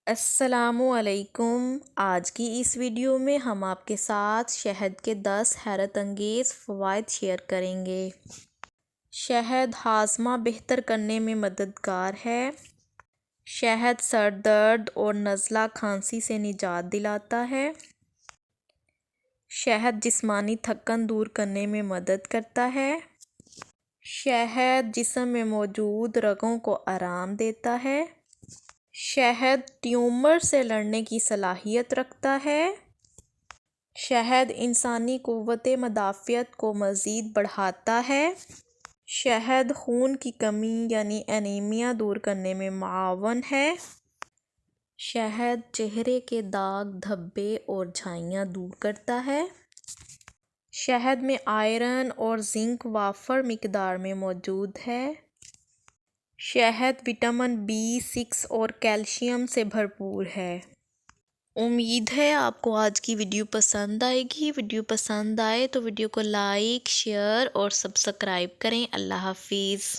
السلام علیکم۔ آج کی اس ویڈیو میں ہم آپ کے ساتھ شہد کے 10 حیرت انگیز فوائد شیئر کریں گے۔ شہد ہاضمہ بہتر کرنے میں مددگار ہے۔ شہد سر درد اور نزلہ کھانسی سے نجات دلاتا ہے۔ شہد جسمانی تھکن دور کرنے میں مدد کرتا ہے۔ شہد جسم میں موجود رگوں کو آرام دیتا ہے۔ شہد ٹیومر سے لڑنے کی صلاحیت رکھتا ہے۔ شہد انسانی قوت مدافعت کو مزید بڑھاتا ہے۔ شہد خون کی کمی یعنی انیمیا دور کرنے میں معاون ہے۔ شہد چہرے کے داغ، دھبے اور جھائیاں دور کرتا ہے۔ شہد میں آئرن اور زنک وافر مقدار میں موجود ہے۔ شہد وٹامن B6 اور کیلشیم سے بھرپور ہے۔ امید ہے آپ کو آج کی ویڈیو پسند آئے گی۔ ویڈیو پسند آئے تو ویڈیو کو لائک، شیئر اور سبسکرائب کریں۔ اللہ حافظ۔